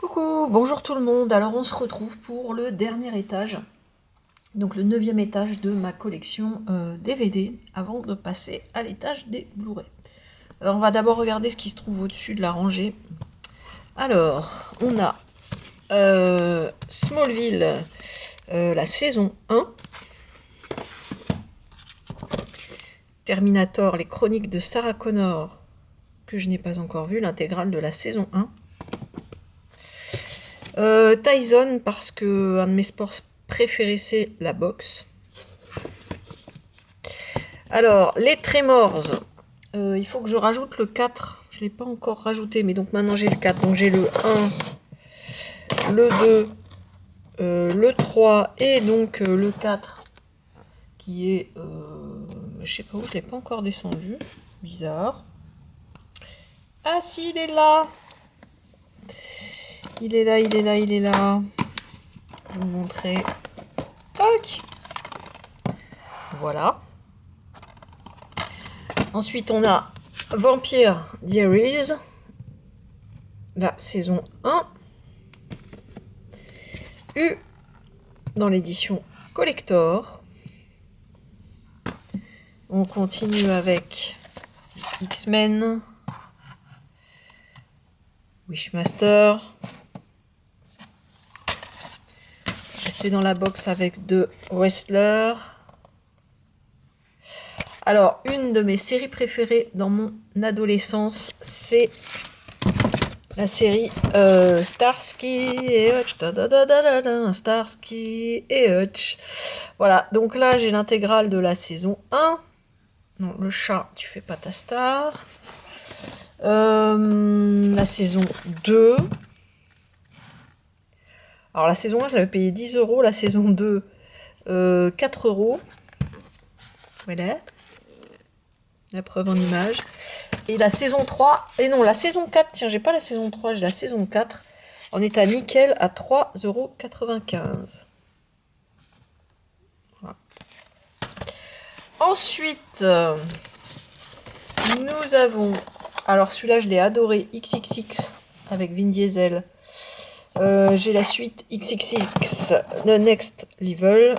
Coucou, bonjour tout le monde. Alors on se retrouve pour le dernier étage, donc le 9e étage de ma collection DVD, avant de passer à l'étage des Blu-ray. Alors on va d'abord regarder ce qui se trouve au-dessus de la rangée. Alors, on a Smallville, la saison 1, Terminator, les chroniques de Sarah Connor, que je n'ai pas encore vu, l'intégrale de la saison 1. Tyson, parce que un de mes sports préférés c'est la boxe. Alors, les Tremors, il faut que je rajoute le 4. Je ne l'ai pas encore rajouté, mais donc maintenant j'ai le 4. Donc j'ai le 1, le 2, le 3 et donc le 4 qui est... je sais pas où, je ne l'ai pas encore descendu. Bizarre. Ah si, il est là. Il est là, il est là, il est là. Je vais vous montrer. Tac. Voilà. Ensuite, on a Vampire Diaries, la saison 1. U dans l'édition collector. On continue avec X-Men, Wishmaster. Rester dans la box avec deux wrestlers. Alors, une de mes séries préférées dans mon adolescence, c'est la série Starsky et Hutch. Starsky et Hutch. Voilà, donc là j'ai l'intégrale de la saison 1. Non, le chat, tu fais pas ta star. La saison 2. Alors la saison 1, je l'avais payé 10 €. La saison 2, 4 €. Voilà. La preuve en image. Et la saison 3, et non, la saison 4, tiens, j'ai pas la saison 3, j'ai la saison 4, en état nickel à 3,95 €. Voilà. Ensuite, nous avons, alors celui-là, je l'ai adoré, XXX, avec Vin Diesel. J'ai la suite XXX, The Next Level.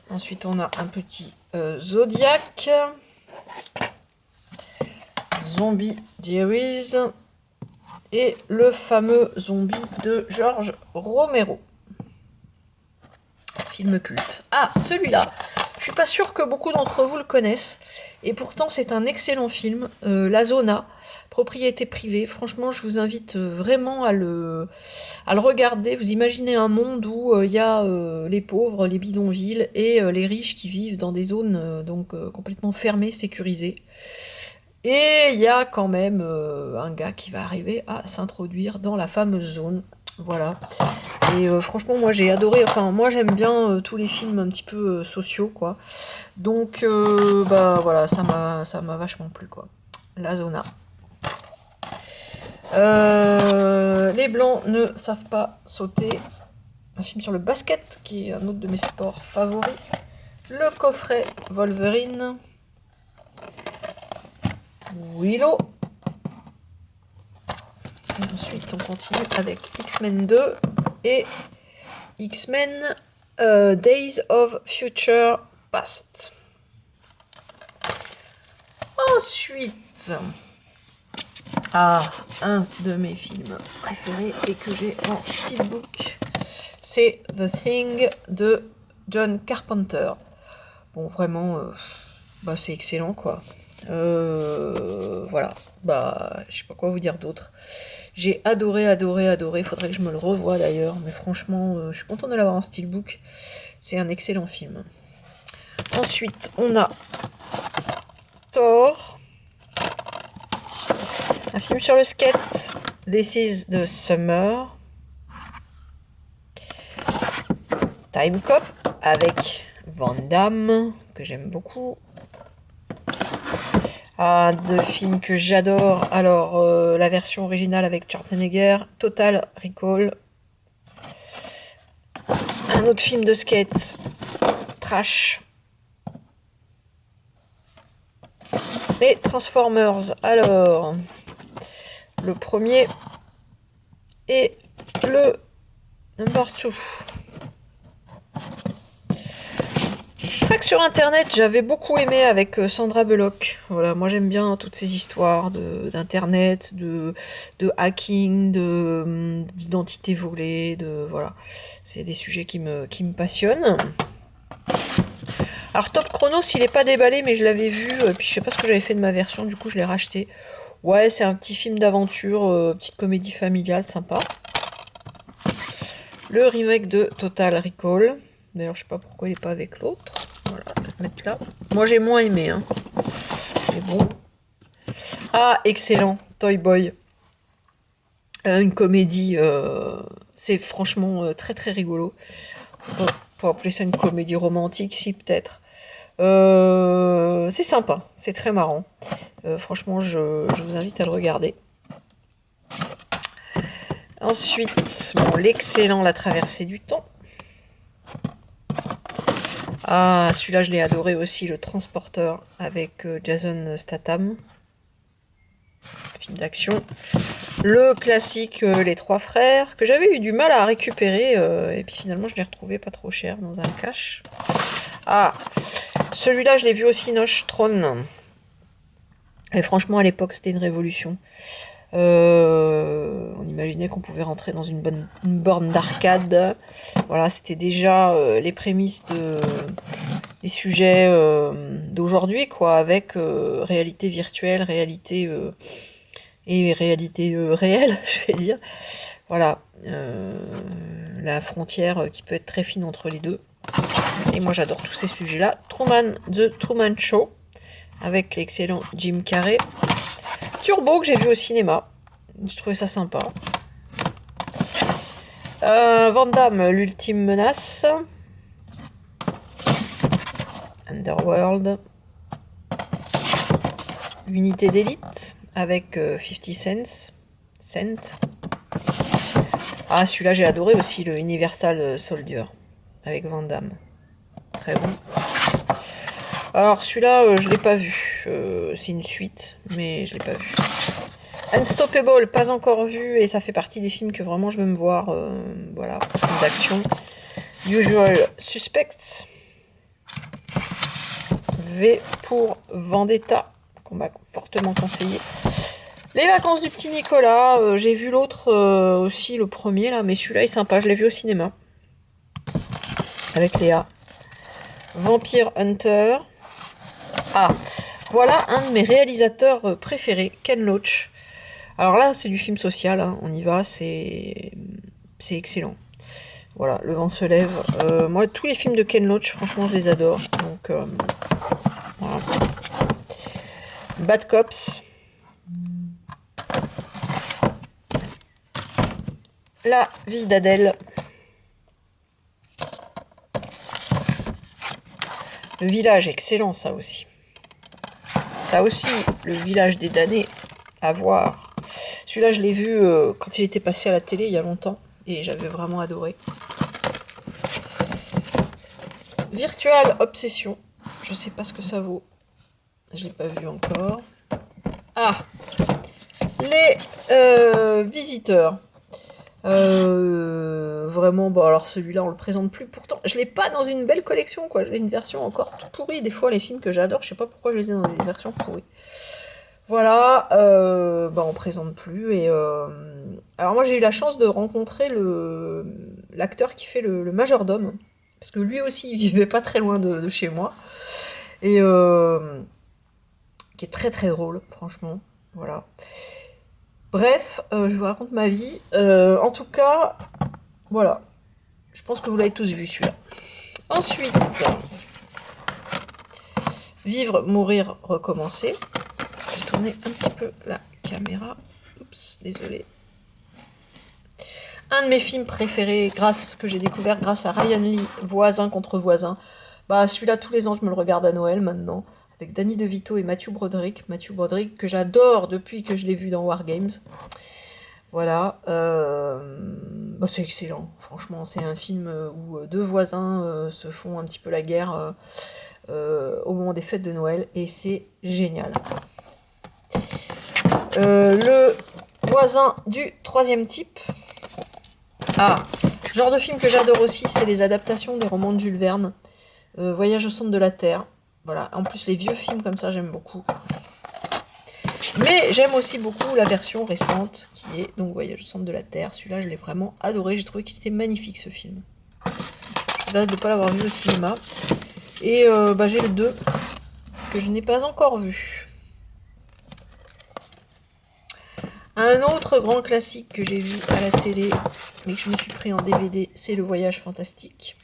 Ensuite, on a un petit Zodiac. Zombie Diaries et le fameux zombie de George Romero. Film culte. Ah, celui-là, je suis pas sûre que beaucoup d'entre vous le connaissent, et pourtant c'est un excellent film, La Zona, propriété privée. Franchement, je vous invite vraiment à le regarder. Vous imaginez un monde où il y a les pauvres, les bidonvilles, et les riches qui vivent dans des zones complètement fermées, sécurisées. Et il y a quand même un gars qui va arriver à s'introduire dans la fameuse zone. Voilà. Et franchement, moi j'ai adoré. Enfin, moi j'aime bien tous les films un petit peu sociaux, quoi. Donc, bah voilà, ça m'a vachement plu, quoi. La Zona. Les Blancs ne savent pas sauter. Un film sur le basket, qui est un autre de mes sports favoris. Le coffret Wolverine. Willow. Et ensuite, on continue avec X-Men 2 et X-Men Days of Future Past. Ensuite, un de mes films préférés et que j'ai en steelbook, c'est The Thing de John Carpenter. Bon, vraiment, bah, c'est excellent, quoi. Voilà, bah je sais pas quoi vous dire d'autre. J'ai adoré, adoré, adoré. Faudrait que je me le revoie d'ailleurs, mais franchement, je suis contente de l'avoir en steelbook. C'est un excellent film. Ensuite, on a Thor, un film sur le skate. This is the Summer. Time Cop avec Van Damme, que j'aime beaucoup. De films que j'adore, alors la version originale avec Schwarzenegger, Total Recall. Un autre film de skate, Trash. Les Transformers, alors le premier, Et le number 2. Track sur internet, j'avais beaucoup aimé avec Sandra Bullock. Voilà, moi j'aime bien toutes ces histoires d'internet, de hacking, d'identité volée, voilà. C'est des sujets qui me passionnent. Alors Top Chronos, il n'est pas déballé, mais je l'avais vu, puis je sais pas ce que j'avais fait de ma version, du coup je l'ai racheté. Ouais, c'est un petit film d'aventure, petite comédie familiale, sympa. Le remake de Total Recall. D'ailleurs, je sais pas pourquoi il n'est pas avec l'autre. Voilà, peut-être mettre là. Moi, j'ai moins aimé, hein. Mais bon. Ah, excellent, Toy Boy. Une comédie, c'est franchement très très rigolo. Pour appeler ça une comédie romantique, si peut-être. C'est sympa, c'est très marrant. Franchement, je vous invite à le regarder. Ensuite, bon, l'excellent La Traversée du Temps. Ah, celui-là, je l'ai adoré aussi, Le Transporteur, avec Jason Statham. Film d'action. Le classique Les Trois Frères, que j'avais eu du mal à récupérer, et puis finalement, je l'ai retrouvé pas trop cher dans un cache. Ah, celui-là, je l'ai vu aussi, Noche Trône. Et franchement, à l'époque, c'était une révolution. On imaginait qu'on pouvait rentrer dans une borne d'arcade. Voilà, c'était déjà les prémices des sujets d'aujourd'hui, quoi, avec réalité virtuelle, réalité et réalité réelle, je vais dire. Voilà, la frontière qui peut être très fine entre les deux. Et moi, j'adore tous ces sujets-là. The Truman Show, avec l'excellent Jim Carrey. Turbo, que j'ai vu au cinéma. Je trouvais ça sympa. Van Damme, L'Ultime Menace. Underworld. Unité d'élite, avec 50 Cent. Ah, celui-là, j'ai adoré aussi, le Universal Soldier, avec Van Damme. Très bon. Alors, celui-là, je l'ai pas vu. C'est une suite, mais je l'ai pas vu. Unstoppable, pas encore vu, et ça fait partie des films que vraiment je veux me voir. Voilà, film d'action. Usual Suspects. V pour Vendetta, qu'on m'a fortement conseillé. Les Vacances du Petit Nicolas, j'ai vu l'autre aussi, le premier là, mais celui-là est sympa, je l'ai vu au cinéma. Avec Léa. Vampire Hunter. Ah, voilà un de mes réalisateurs préférés, Ken Loach. Alors là, c'est du film social, hein, on y va, c'est excellent. Voilà, Le vent se lève. Moi, tous les films de Ken Loach, franchement, je les adore. Donc, voilà. Bad Cops. La vie d'Adèle. Le village, excellent, ça aussi. Ça aussi, le village des damnés, à voir. Celui-là, je l'ai vu quand il était passé à la télé il y a longtemps. Et j'avais vraiment adoré. Virtual Obsession. Je sais pas ce que ça vaut. Je l'ai pas vu encore. Ah, les visiteurs. Vraiment, bon, alors celui-là, on le présente plus. Pourtant, je l'ai pas dans une belle collection, quoi. J'ai une version encore toute pourrie. Des fois, les films que j'adore, je sais pas pourquoi je les ai dans des versions pourries. Voilà, bah, on présente plus. Et alors moi, j'ai eu la chance de rencontrer l'acteur qui fait le majordome. Parce que lui aussi, il vivait pas très loin de chez moi. Et qui est très très drôle, franchement. Voilà. Bref, je vous raconte ma vie. En tout cas, voilà. Je pense que vous l'avez tous vu, celui-là. Ensuite, Vivre, mourir, recommencer. Je vais tourner un petit peu la caméra. Oups, désolé. Un de mes films préférés, que j'ai découvert grâce à Ryan Lee, Voisin contre voisin. Bah, celui-là, tous les ans, je me le regarde à Noël maintenant. Avec Danny DeVito et Matthew Broderick. Matthew Broderick, que j'adore depuis que je l'ai vu dans War Games. Voilà. Bah, c'est excellent. Franchement, c'est un film où deux voisins se font un petit peu la guerre au moment des fêtes de Noël. Et c'est génial. Le voisin du troisième type. Ah, genre de film que j'adore aussi, c'est les adaptations des romans de Jules Verne. Voyage au centre de la Terre. Voilà, en plus les vieux films comme ça, j'aime beaucoup. Mais j'aime aussi beaucoup la version récente, qui est donc Voyage au centre de la Terre. Celui-là, je l'ai vraiment adoré, j'ai trouvé qu'il était magnifique ce film. Je regrette de ne pas l'avoir vu au cinéma. Et j'ai le 2, que je n'ai pas encore vu. Un autre grand classique que j'ai vu à la télé, mais que je me suis pris en DVD, c'est Le Voyage Fantastique.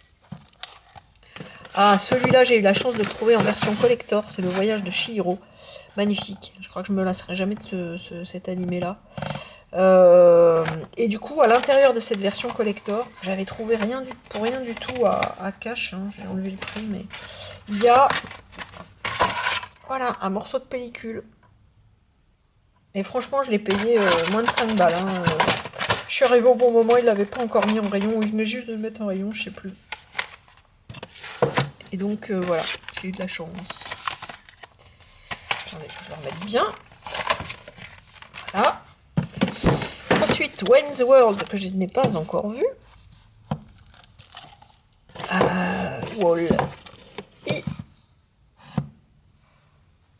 Ah, celui-là, j'ai eu la chance de le trouver en version collector, c'est Le Voyage de Chihiro. Magnifique, je crois que je me lasserai jamais de cet animé-là. Et du coup, à l'intérieur de cette version collector, j'avais trouvé pour rien du tout à cash, hein, j'ai enlevé le prix, mais il y a voilà, un morceau de pellicule. Et franchement, je l'ai payé moins de 5 balles. Hein. Je suis arrivée au bon moment, il l'avait pas encore mis en rayon, ou il venait juste de le mettre en rayon, je sais plus. Et donc voilà, j'ai eu de la chance. Attendez, je vais le remettre bien. Voilà. Ensuite, Wayne's World, que je n'ai pas encore vu. Wall. Et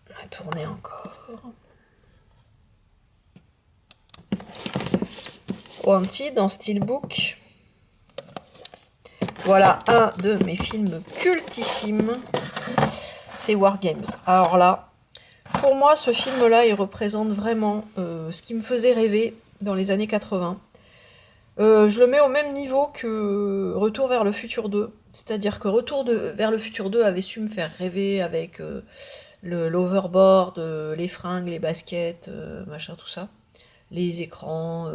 on va tourner encore. Wanted dans Steelbook. Voilà un de mes films cultissimes. C'est War Games. Alors là, pour moi, ce film-là, il représente vraiment ce qui me faisait rêver dans les années 80. Je le mets au même niveau que Retour vers le futur 2. C'est-à-dire que vers le futur 2 avait su me faire rêver avec l'overboard, les fringues, les baskets, machin, tout ça. Les écrans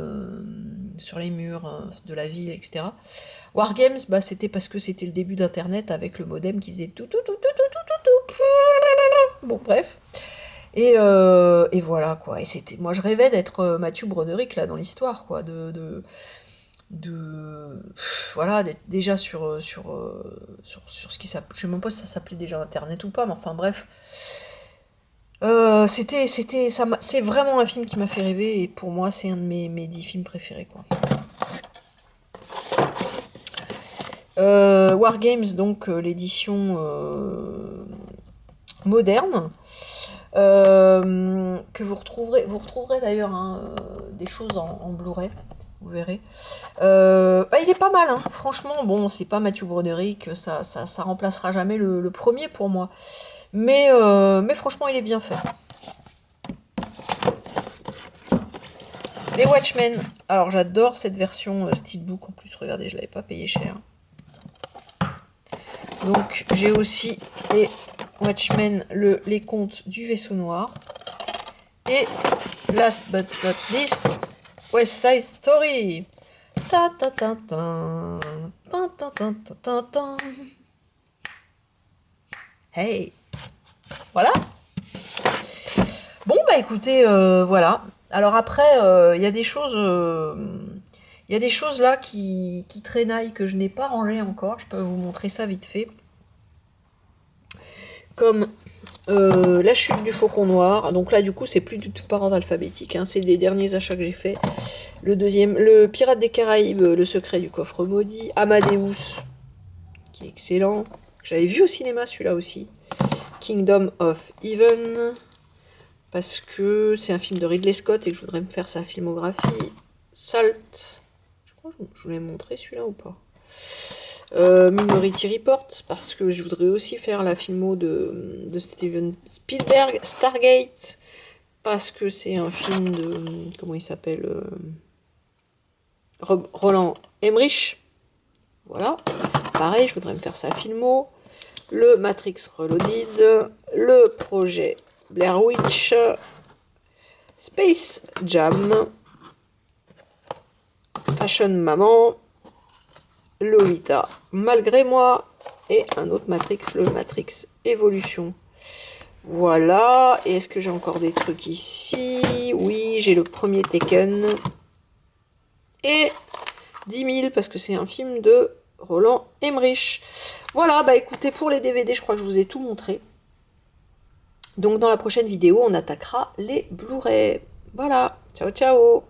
sur les murs de la ville, etc. War Games, c'était parce que c'était le début d'Internet avec le modem qui faisait tout. Bon, bref. Et voilà, quoi. Et c'était, moi, je rêvais d'être Matthew Broderick, là, dans l'histoire, quoi. Voilà, d'être déjà sur ce qui s'appelle... Je sais même pas si ça s'appelait déjà Internet ou pas, mais enfin, bref. C'est vraiment un film qui m'a fait rêver, et pour moi, c'est un de mes 10 films préférés, quoi. War Games, donc l'édition moderne, que vous retrouverez d'ailleurs des choses en Blu-ray, vous verrez. Il est pas mal, hein. Franchement, bon, c'est pas Matthew Broderick, ça remplacera jamais le premier pour moi, mais franchement, il est bien fait. Les Watchmen, alors j'adore cette version Steelbook, en plus, regardez, je l'avais pas payé cher. Donc j'ai aussi les Watchmen, les contes du vaisseau noir. Et last but not least, West Side Story. Ta ta ta ta ta ta ta ta ta. Hey. Voilà. Bon écoutez, voilà. Alors après, il y a des choses. Il y a des choses là qui traînaillent que je n'ai pas rangées encore. Je peux vous montrer ça vite fait. Comme La chute du faucon noir. Donc là, du coup, c'est plus du tout par ordre alphabétique. Hein. C'est les derniers achats que j'ai faits. Le deuxième, le Pirate des Caraïbes, le secret du coffre maudit. Amadeus, qui est excellent. J'avais vu au cinéma celui-là aussi. Kingdom of Heaven, parce que c'est un film de Ridley Scott et que je voudrais me faire sa filmographie. Salt. Je voulais montrer celui-là ou pas. Minority Report, parce que je voudrais aussi faire la filmo de Steven Spielberg. Stargate, parce que c'est un film de... Comment il s'appelle Roland Emmerich. Voilà. Pareil, je voudrais me faire sa filmo. Le Matrix Reloaded. Le projet Blair Witch. Space Jam. Fashion Maman, Lolita, Malgré moi, et un autre Matrix, le Matrix Evolution. Voilà, et est-ce que j'ai encore des trucs ici? Oui, j'ai le premier Taken, et 10 000, parce que c'est un film de Roland Emmerich. Voilà, écoutez, pour les DVD, je crois que je vous ai tout montré. Donc dans la prochaine vidéo, on attaquera les Blu-ray. Voilà, ciao ciao.